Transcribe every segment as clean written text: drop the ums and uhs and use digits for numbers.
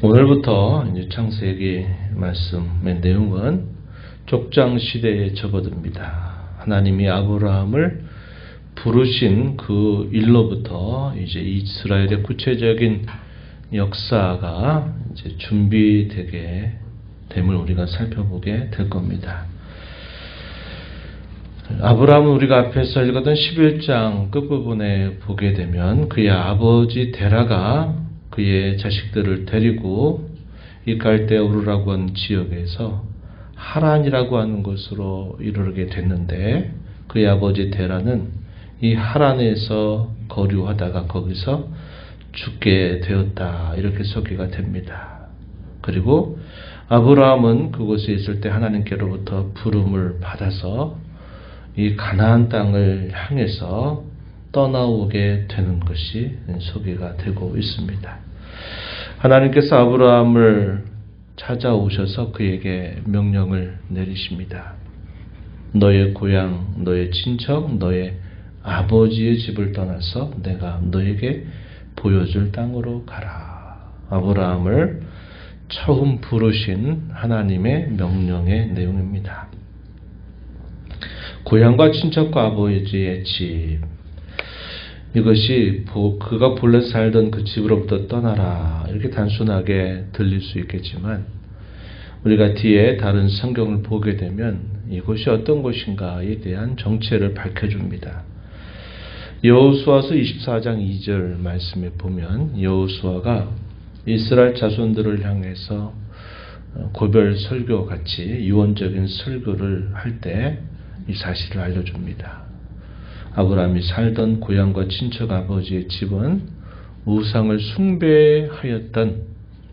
오늘부터 이제 창세기 말씀의 내용은 족장 시대에 접어듭니다. 하나님이 아브라함을 부르신 그 일로부터 이제 이스라엘의 구체적인 역사가 이제 준비되게 됨을 우리가 살펴보게 될 겁니다. 아브라함은 우리가 앞에서 읽었던 11장 끝부분에 보게 되면 그의 아버지 데라가 그의 자식들을 데리고 이 갈대아 우르라고 하는 지역에서 하란이라고 하는 곳으로 이르게 됐는데 그의 아버지 데라는 이 하란에서 거류하다가 거기서 죽게 되었다. 이렇게 소개가 됩니다. 그리고 아브라함은 그곳에 있을 때 하나님께로부터 부름을 받아서 이 가나안 땅을 향해서 떠나오게 되는 것이 소개가 되고 있습니다. 하나님께서 아브라함을 찾아오셔서 그에게 명령을 내리십니다. 너의 고향, 너의 친척, 너의 아버지의 집을 떠나서 내가 너에게 보여줄 땅으로 가라. 아브라함을 처음 부르신 하나님의 명령의 내용입니다. 고향과 친척과 아버지의 집, 이것이 그가 본래 살던 그 집으로부터 떠나라 이렇게 단순하게 들릴 수 있겠지만 우리가 뒤에 다른 성경을 보게 되면 이곳이 어떤 곳인가에 대한 정체를 밝혀줍니다. 여호수아서 24장 2절 말씀에 보면 여호수아가 이스라엘 자손들을 향해서 고별 설교 같이 유언적인 설교를 할 때 이 사실을 알려줍니다. 아브라함이 살던 고향과 친척 아버지의 집은 우상을 숭배하였던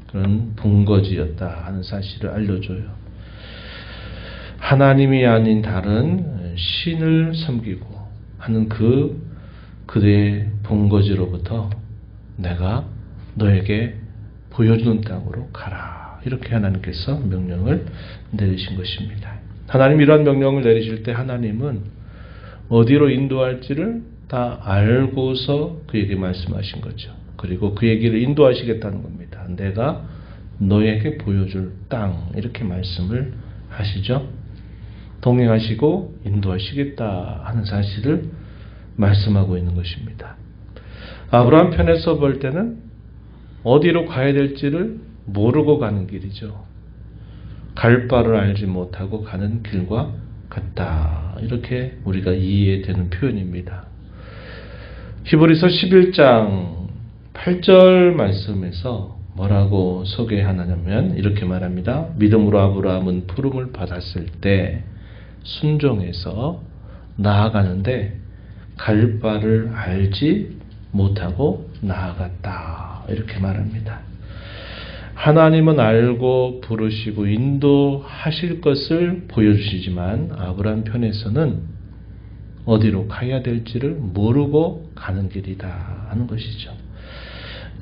그런 본거지였다 하는 사실을 알려줘요. 하나님이 아닌 다른 신을 섬기고 하는 그들의 본거지로부터 내가 너에게 보여주는 땅으로 가라. 이렇게 하나님께서 명령을 내리신 것입니다. 하나님 이러한 명령을 내리실 때 하나님은 어디로 인도할지를 다 알고서 그에게 말씀하신 거죠. 그리고 그에게를 인도하시겠다는 겁니다. 내가 너에게 보여줄 땅 이렇게 말씀을 하시죠. 동행하시고 인도하시겠다 하는 사실을 말씀하고 있는 것입니다. 아브라함 편에서 볼 때는 어디로 가야 될지를 모르고 가는 길이죠. 갈 바를 알지 못하고 가는 길과 같다. 이렇게 우리가 이해되는 표현입니다. 히브리서 11장 8절 말씀에서 뭐라고 소개하냐면 이렇게 말합니다. 믿음으로 아브라함은 부름을 받았을 때 순종해서 나아가는데 갈 바를 알지 못하고 나아갔다. 이렇게 말합니다. 하나님은 알고 부르시고 인도하실 것을 보여주시지만 아브라함 편에서는 어디로 가야 될지를 모르고 가는 길이다 하는 것이죠.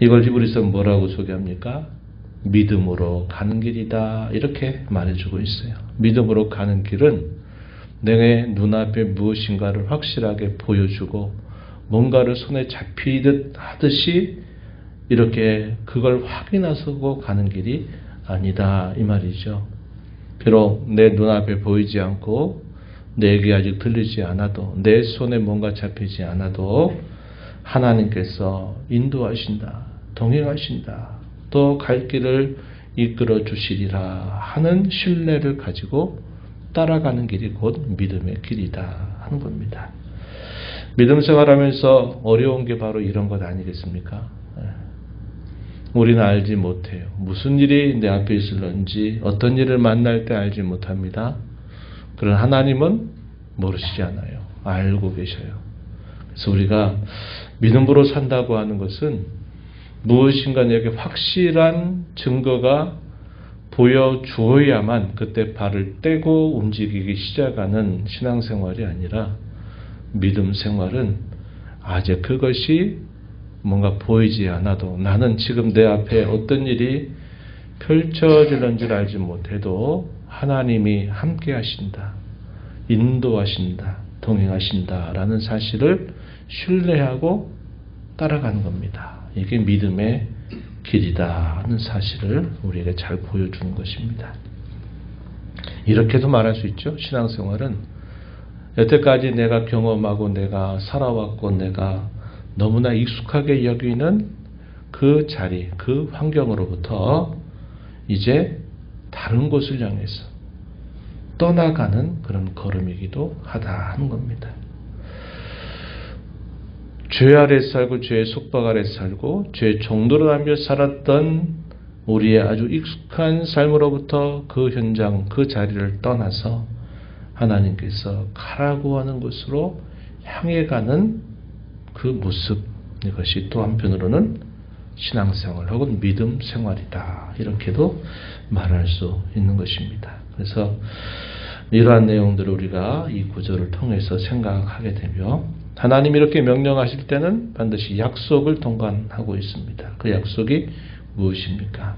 이걸 히브리서 뭐라고 소개합니까? 믿음으로 가는 길이다 이렇게 말해주고 있어요. 믿음으로 가는 길은 내 눈앞에 무엇인가를 확실하게 보여주고 뭔가를 손에 잡히듯 하듯이 이렇게 그걸 확인하고 가는 길이 아니다 이 말이죠. 비록 내 눈앞에 보이지 않고 내게 아직 들리지 않아도 내 손에 뭔가 잡히지 않아도 하나님께서 인도하신다, 동행하신다, 또 갈 길을 이끌어 주시리라 하는 신뢰를 가지고 따라가는 길이 곧 믿음의 길이다 하는 겁니다. 믿음 생활하면서 어려운 게 바로 이런 것 아니겠습니까? 우리는 알지 못해요. 무슨 일이 내 앞에 있을런지 어떤 일을 만날 때 알지 못합니다. 그러나 하나님은 모르시지 않아요. 알고 계셔요. 그래서 우리가 믿음으로 산다고 하는 것은 무엇인가 내게 확실한 증거가 보여주어야만 그때 발을 떼고 움직이기 시작하는 신앙생활이 아니라 믿음 생활은 아직 그것이 뭔가 보이지 않아도 나는 지금 내 앞에 어떤 일이 펼쳐지는지를 알지 못해도 하나님이 함께 하신다, 인도하신다, 동행하신다 라는 사실을 신뢰하고 따라가는 겁니다. 이게 믿음의 길이다 하는 사실을 우리에게 잘 보여주는 것입니다. 이렇게도 말할 수 있죠. 신앙생활은 여태까지 내가 경험하고 내가 살아왔고 내가 너무나 익숙하게 여기는 그 자리, 그 환경으로부터 이제 다른 곳을 향해서 떠나가는 그런 걸음이기도 하다 하는 겁니다. 죄 아래 살고 죄의 속박 아래 살고 죄의 종노릇 하며 살았던 우리의 아주 익숙한 삶으로부터 그 현장, 그 자리를 떠나서 하나님께서 가라고 하는 곳으로 향해 가는 그 모습, 이것이 또 한편으로는 신앙생활 혹은 믿음 생활이다. 이렇게도 말할 수 있는 것입니다. 그래서 이러한 내용들을 우리가 이 구절을 통해서 생각하게 되며 하나님이 이렇게 명령하실 때는 반드시 약속을 동반하고 있습니다. 그 약속이 무엇입니까?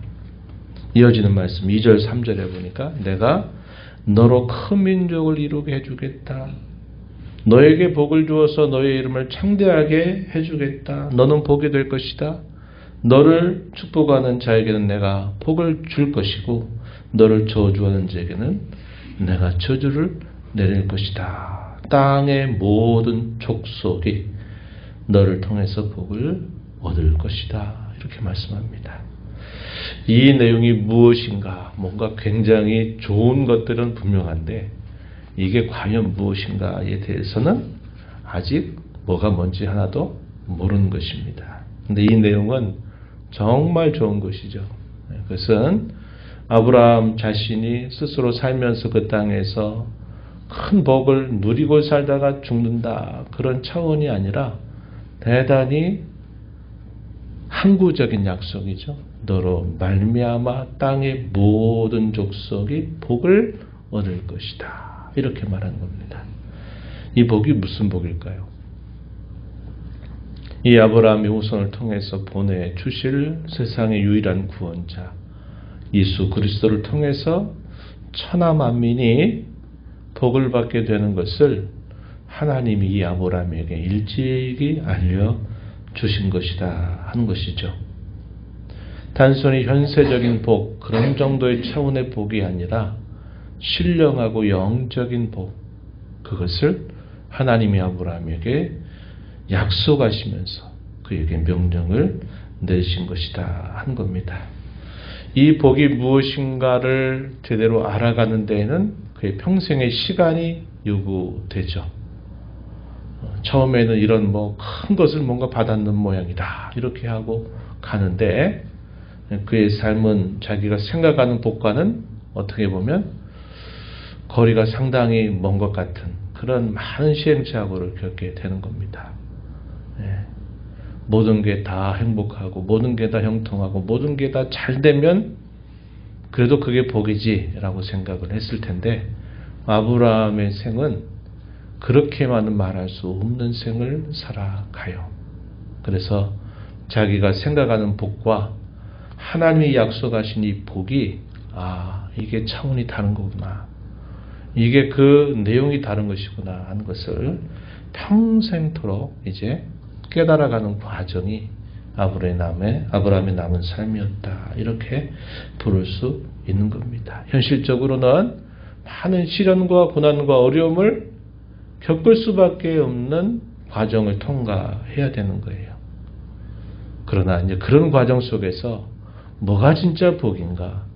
이어지는 말씀 2절 3절에 보니까 내가 너로 큰 민족을 이루게 해주겠다. 너에게 복을 주어서 너의 이름을 창대하게 해주겠다. 너는 복이 될 것이다. 너를 축복하는 자에게는 내가 복을 줄 것이고 너를 저주하는 자에게는 내가 저주를 내릴 것이다. 땅의 모든 족속이 너를 통해서 복을 얻을 것이다. 이렇게 말씀합니다. 이 내용이 무엇인가? 뭔가 굉장히 좋은 것들은 분명한데 이게 과연 무엇인가에 대해서는 아직 뭐가 뭔지 하나도 모르는 것입니다. 근데 이 내용은 정말 좋은 것이죠. 그것은 아브라함 자신이 스스로 살면서 그 땅에서 큰 복을 누리고 살다가 죽는다. 그런 차원이 아니라 대단히 항구적인 약속이죠. 너로 말미암아 땅의 모든 족속이 복을 얻을 것이다. 이렇게 말하는 겁니다. 이 복이 무슨 복일까요? 이 아브라함의 후손을 통해서 보내주실 세상의 유일한 구원자 예수 그리스도를 통해서 천하 만민이 복을 받게 되는 것을 하나님이 이 아브라함에게 일찍이 알려주신 것이다 하는 것이죠. 단순히 현세적인 복, 그런 정도의 차원의 복이 아니라 신령하고 영적인 복, 그것을 하나님이 아브라함에게 약속하시면서 그에게 명령을 내리신 것이다 한 겁니다. 이 복이 무엇인가를 제대로 알아가는 데에는 그의 평생의 시간이 요구되죠. 처음에는 이런 큰 것을 뭔가 받았는 모양이다 이렇게 하고 가는데 그의 삶은 자기가 생각하는 복과는 어떻게 보면 거리가 상당히 먼 것 같은 그런 많은 시행착오를 겪게 되는 겁니다. 모든 게 다 행복하고 모든 게 다 형통하고 모든 게 다 잘 되면 그래도 그게 복이지 라고 생각을 했을 텐데 아브라함의 생은 그렇게만은 말할 수 없는 생을 살아가요. 그래서 자기가 생각하는 복과 하나님이 약속하신 이 복이 이게 차원이 다른 거구나. 이게 그 내용이 다른 것이구나 하는 것을 평생토록 이제 깨달아가는 과정이 아브라함의 남은 삶이었다. 이렇게 부를 수 있는 겁니다. 현실적으로는 많은 시련과 고난과 어려움을 겪을 수밖에 없는 과정을 통과해야 되는 거예요. 그러나 이제 그런 과정 속에서 뭐가 진짜 복인가,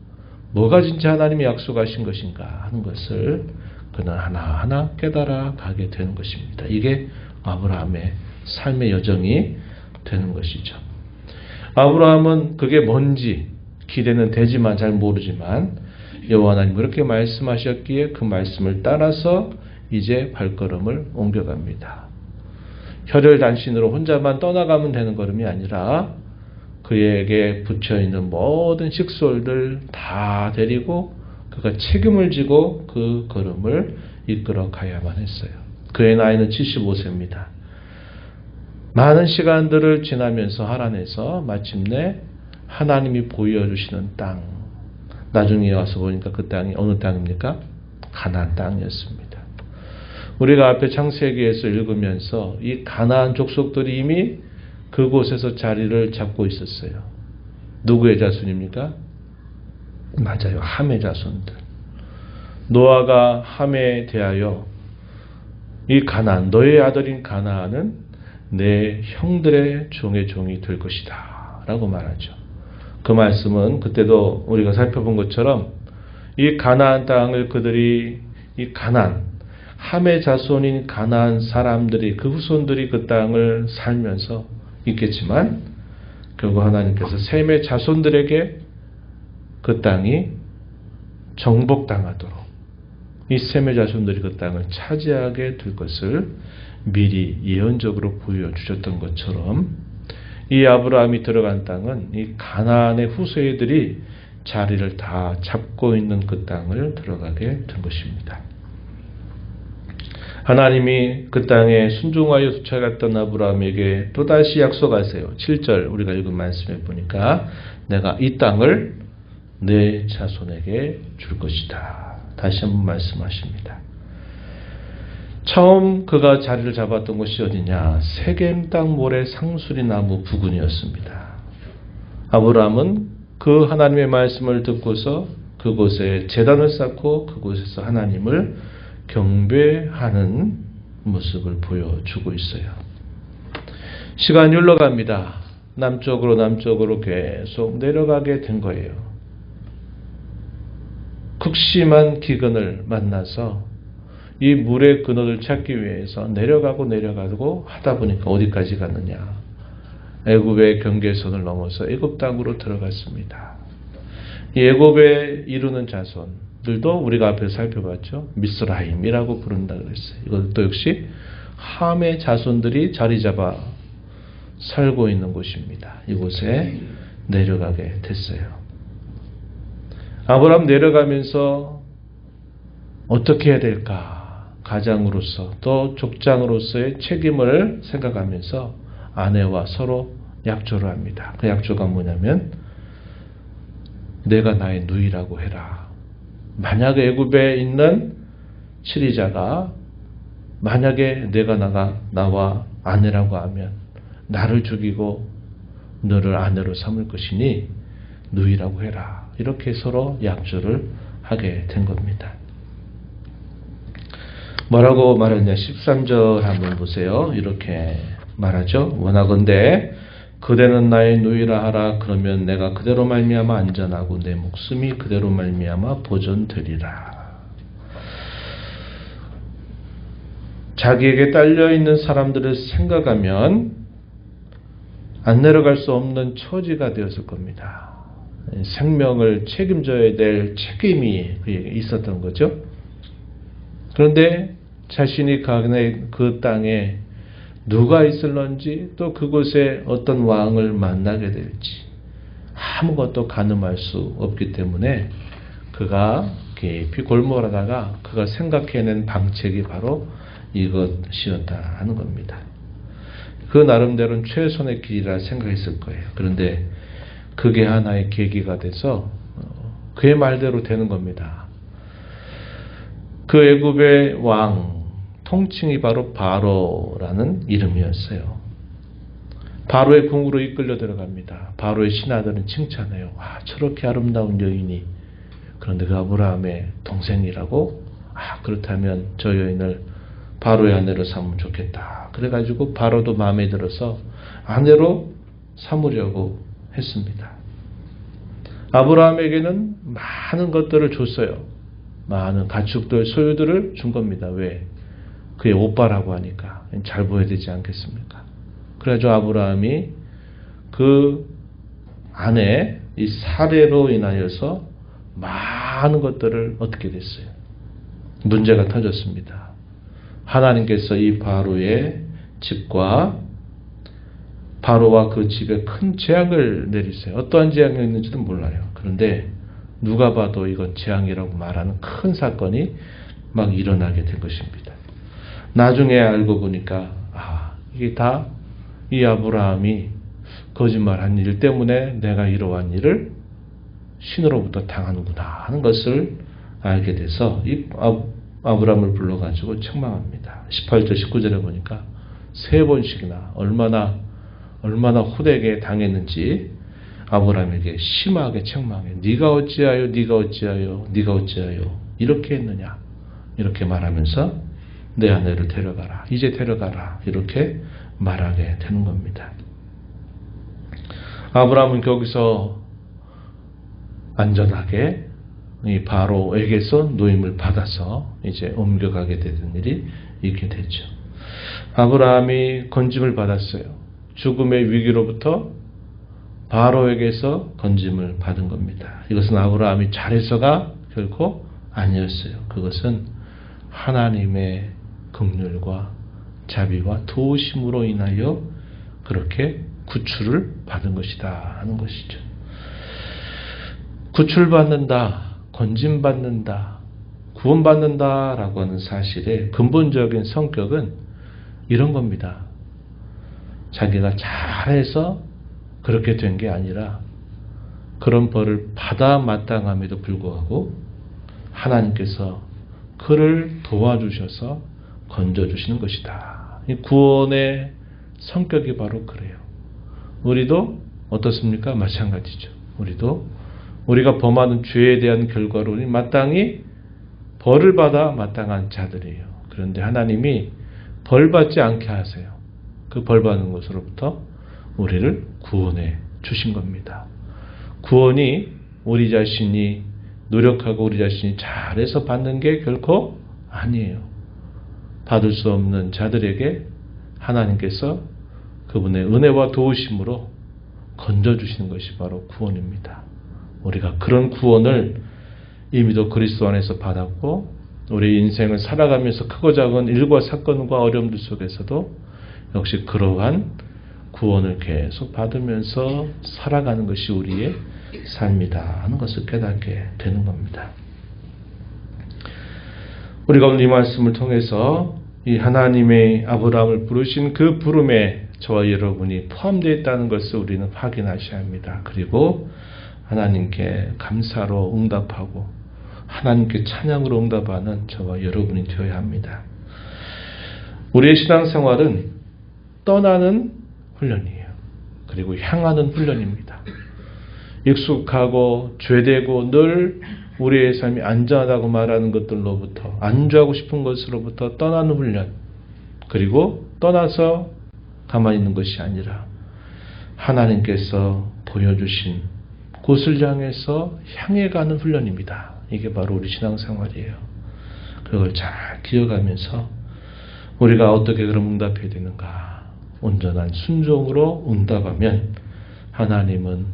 뭐가 진짜 하나님이 약속하신 것인가 하는 것을 그는 하나하나 깨달아 가게 되는 것입니다. 이게 아브라함의 삶의 여정이 되는 것이죠. 아브라함은 그게 뭔지 기대는 되지만 잘 모르지만 여호와 하나님 그렇게 말씀하셨기에 그 말씀을 따라서 이제 발걸음을 옮겨갑니다. 혈혈단신으로 혼자만 떠나가면 되는 걸음이 아니라 그에게 붙여있는 모든 식솔들 다 데리고 그가 책임을 지고 그 걸음을 이끌어 가야만 했어요. 그의 나이는 75세입니다. 많은 시간들을 지나면서 살아내서 마침내 하나님이 보여주시는 땅, 나중에 와서 보니까 그 땅이 어느 땅입니까? 가나안 땅이었습니다. 우리가 앞에 창세기에서 읽으면서 이 가나안 족속들이 이미 그곳에서 자리를 잡고 있었어요. 누구의 자손입니까? 맞아요. 함의 자손들. 노아가 함에 대하여 이 가나안, 너의 아들인 가나안은 내 형들의 종의 종이 될 것이다 라고 말하죠. 그 말씀은 그때도 우리가 살펴본 것처럼 이 가나안 땅을 그들이 이 가나안, 함의 자손인 가나안 사람들이 그 후손들이 그 땅을 살면서 있겠지만 결국 하나님께서 셈의 자손들에게 그 땅이 정복당하도록 이 셈의 자손들이 그 땅을 차지하게 될 것을 미리 예언적으로 보여주셨던 것처럼 이 아브라함이 들어간 땅은 이 가나안의 후세들이 자리를 다 잡고 있는 그 땅을 들어가게 된 것입니다. 하나님이 그 땅에 순종하여 쫓아갔던 아브라함에게 또다시 약속하세요. 7절 우리가 읽은 말씀에 보니까 내가 이 땅을 내 자손에게 줄 것이다. 다시 한번 말씀하십니다. 처음 그가 자리를 잡았던 곳이 어디냐? 세겜 땅 모래 상수리 나무 부근이었습니다. 아브라함은 그 하나님의 말씀을 듣고서 그곳에 제단을 쌓고 그곳에서 하나님을 경배하는 모습을 보여주고 있어요. 시간이 흘러갑니다. 남쪽으로 계속 내려가게 된 거예요. 극심한 기근을 만나서 이 물의 근원을 찾기 위해서 내려가고 하다 보니까 어디까지 갔느냐? 애굽의 경계선을 넘어서 애굽 땅으로 들어갔습니다. 이 애굽에 이르는 자손들도 우리가 앞에서 살펴봤죠. 미스라임이라고 부른다 그랬어요. 이것도 역시 함의 자손들이 자리 잡아 살고 있는 곳입니다. 이곳에 내려가게 됐어요. 아브라함 내려가면서 어떻게 해야 될까? 가장으로서 또 족장으로서의 책임을 생각하면서 아내와 서로 약조를 합니다. 그 약조가 뭐냐면 내가 나의 누이라고 해라. 만약에 애굽에 있는 치리자가 만약에 내가 나와 아내라고 하면 나를 죽이고 너를 아내로 삼을 것이니 누이라고 해라. 이렇게 서로 약조를 하게 된 겁니다. 뭐라고 말했냐? 13절 한번 보세요. 이렇게 말하죠. 원하건대 그대는 나의 누이라 하라. 그러면 내가 그대로 말미암아 안전하고 내 목숨이 그대로 말미암아 보존되리라. 자기에게 딸려있는 사람들을 생각하면 안 내려갈 수 없는 처지가 되었을 겁니다. 생명을 책임져야 될 책임이 있었던 거죠. 그런데 자신이 가는 그 땅에 누가 있을런지 또 그곳에 어떤 왕을 만나게 될지 아무것도 가늠할 수 없기 때문에 그가 깊이 골몰하다가 그가 생각해낸 방책이 바로 이것이었다 하는 겁니다. 그 나름대로는 최선의 길이라 생각했을 거예요. 그런데 그게 하나의 계기가 돼서 그의 말대로 되는 겁니다. 그 애굽의 왕 통칭이 바로 바로라는 이름이었어요. 바로의 궁으로 이끌려 들어갑니다. 바로의 신하들은 칭찬해요. 와, 저렇게 아름다운 여인이. 그런데 그 아브라함의 동생이라고? 그렇다면 저 여인을 바로의 아내로 삼으면 좋겠다. 그래가지고 바로도 마음에 들어서 아내로 삼으려고 했습니다. 아브라함에게는 많은 것들을 줬어요. 많은 가축들, 소유들을 준 겁니다. 왜? 그의 오빠라고 하니까 잘 보여야 되지 않겠습니까? 그래가지고 아브라함이 그 아내 이 사례로 인하여서 많은 것들을 얻게 됐어요. 문제가 터졌습니다. 하나님께서 이 바로의 집과 바로와 그 집에 큰 재앙을 내리세요. 어떠한 재앙이 있는지도 몰라요. 그런데 누가 봐도 이건 재앙이라고 말하는 큰 사건이 막 일어나게 된 것입니다. 나중에 알고 보니까 이게 다 이 아브라함이 거짓말한 일 때문에 내가 이러한 일을 신으로부터 당하는구나 하는 것을 알게 돼서 이 아브라함을 불러가지고 책망합니다. 18절 19절에 보니까 3번씩이나 얼마나 헛되게 당했는지 아브라함에게 심하게 책망해. 네가 어찌하여 네가 어찌하여 네가 어찌하여 이렇게 했느냐, 이렇게 말하면서 내 아내를 데려가라, 이제 데려가라, 이렇게 말하게 되는 겁니다. 아브라함은 거기서 안전하게 이 바로에게서 노임을 받아서 이제 옮겨가게 되는 일이 있게 되죠. 아브라함이 건짐을 받았어요. 죽음의 위기로부터 바로에게서 건짐을 받은 겁니다. 이것은 아브라함이 잘해서가 결코 아니었어요. 그것은 하나님의 긍휼과 자비와 도우심으로 인하여 그렇게 구출을 받은 것이다 하는 것이죠. 구출받는다, 건짐받는다, 구원받는다라고 하는 사실의 근본적인 성격은 이런 겁니다. 자기가 잘해서 그렇게 된 게 아니라 그런 벌을 받아 마땅함에도 불구하고 하나님께서 그를 도와주셔서 건져주시는 것이다. 이 구원의 성격이 바로 그래요. 우리도 어떻습니까? 마찬가지죠. 우리도 우리가 범하는 죄에 대한 결과로 우리 마땅히 벌을 받아 마땅한 자들이에요. 그런데 하나님이 벌 받지 않게 하세요. 그 벌 받는 것으로부터 우리를 구원해 주신 겁니다. 구원이 우리 자신이 노력하고 우리 자신이 잘해서 받는 게 결코 아니에요. 받을 수 없는 자들에게 하나님께서 그분의 은혜와 도우심으로 건져주시는 것이 바로 구원입니다. 우리가 그런 구원을 이미도 그리스도 안에서 받았고 우리 인생을 살아가면서 크고 작은 일과 사건과 어려움들 속에서도 역시 그러한 구원을 계속 받으면서 살아가는 것이 우리의 삶이다 하는 것을 깨닫게 되는 겁니다. 우리가 오늘 이 말씀을 통해서 이 하나님의 아브라함을 부르신 그 부름에 저와 여러분이 포함되어 있다는 것을 우리는 확인하셔야 합니다. 그리고 하나님께 감사로 응답하고 하나님께 찬양으로 응답하는 저와 여러분이 되어야 합니다. 우리의 신앙생활은 떠나는 훈련이에요. 그리고 향하는 훈련입니다. 익숙하고 죄되고 늘 우리의 삶이 안전하다고 말하는 것들로부터 안주하고 싶은 것으로부터 떠나는 훈련, 그리고 떠나서 가만히 있는 것이 아니라 하나님께서 보여주신 곳을 향해서 향해 가는 훈련입니다. 이게 바로 우리 신앙생활이에요. 그걸 잘 기억하면서 우리가 어떻게 그럼 응답해야 되는가? 온전한 순종으로 응답하면 하나님은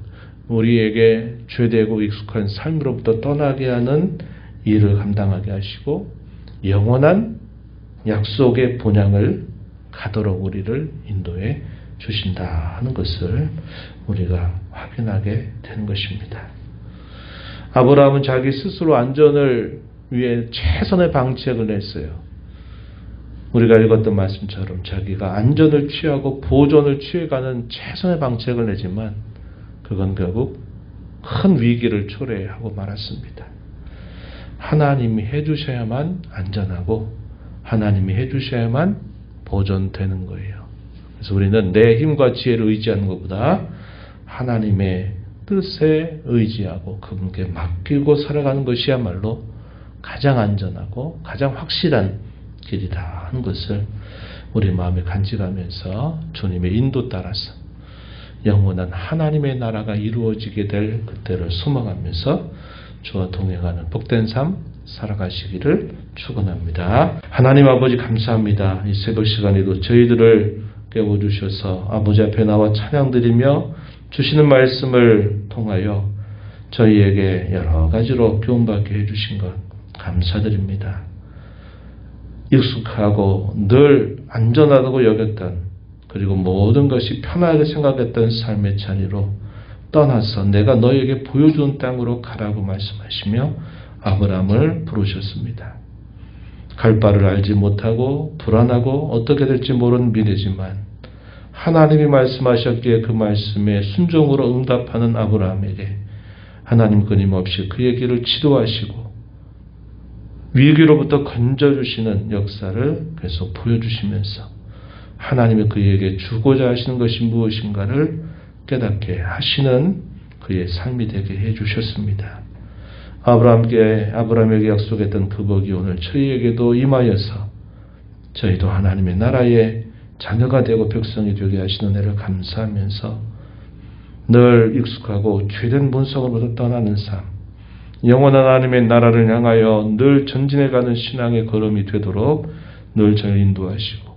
우리에게 죄되고 익숙한 삶으로부터 떠나게 하는 일을 감당하게 하시고 영원한 약속의 본향을 가도록 우리를 인도해 주신다 하는 것을 우리가 확인하게 되는 것입니다. 아브라함은 자기 스스로 안전을 위해 최선의 방책을 냈어요. 우리가 읽었던 말씀처럼 자기가 안전을 취하고 보존을 취해가는 최선의 방책을 내지만 그건 결국 큰 위기를 초래하고 말았습니다. 하나님이 해주셔야만 안전하고 하나님이 해주셔야만 보존되는 거예요. 그래서 우리는 내 힘과 지혜를 의지하는 것보다 하나님의 뜻에 의지하고 그분께 맡기고 살아가는 것이야말로 가장 안전하고 가장 확실한 길이다 하는 것을 우리 마음에 간직하면서 주님의 인도 따라서 영원한 하나님의 나라가 이루어지게 될 그때를 소망하면서 주와 동행하는 복된 삶 살아가시기를 축원합니다. 하나님 아버지 감사합니다. 이 새벽 시간에도 저희들을 깨워주셔서 아버지 앞에 나와 찬양드리며 주시는 말씀을 통하여 저희에게 여러 가지로 교훈받게 해주신 것 감사드립니다. 익숙하고 늘 안전하다고 여겼던 그리고 모든 것이 편하게 생각했던 삶의 자리로 떠나서 내가 너에게 보여주는 땅으로 가라고 말씀하시며 아브라함을 부르셨습니다. 갈 바를 알지 못하고 불안하고 어떻게 될지 모르는 미래지만 하나님이 말씀하셨기에 그 말씀에 순종으로 응답하는 아브라함에게 하나님 끊임없이 그의 길을 지도하시고 위기로부터 건져주시는 역사를 계속 보여주시면서 하나님이 그에게 주고자 하시는 것이 무엇인가를 깨닫게 하시는 그의 삶이 되게 해주셨습니다. 아브라함에게 약속했던 그 복이 오늘 저희에게도 임하여서 저희도 하나님의 나라의 자녀가 되고 백성이 되게 하시는 은혜를 감사하면서 늘 익숙하고 죄된 본성으로부터 떠나는 삶, 영원한 하나님의 나라를 향하여 늘 전진해가는 신앙의 걸음이 되도록 늘 저를 인도하시고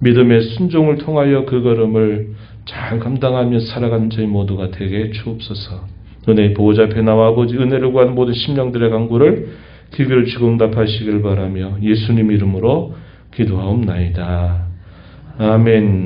믿음의 순종을 통하여 그 걸음을 잘 감당하며 살아가는 저희 모두가 되게 주옵소서. 은혜의 보호자 앞에 나와 아버지 은혜를 구하는 모든 심령들의 간구를 귀를 주고 응답하시길 바라며 예수님 이름으로 기도하옵나이다. 아멘.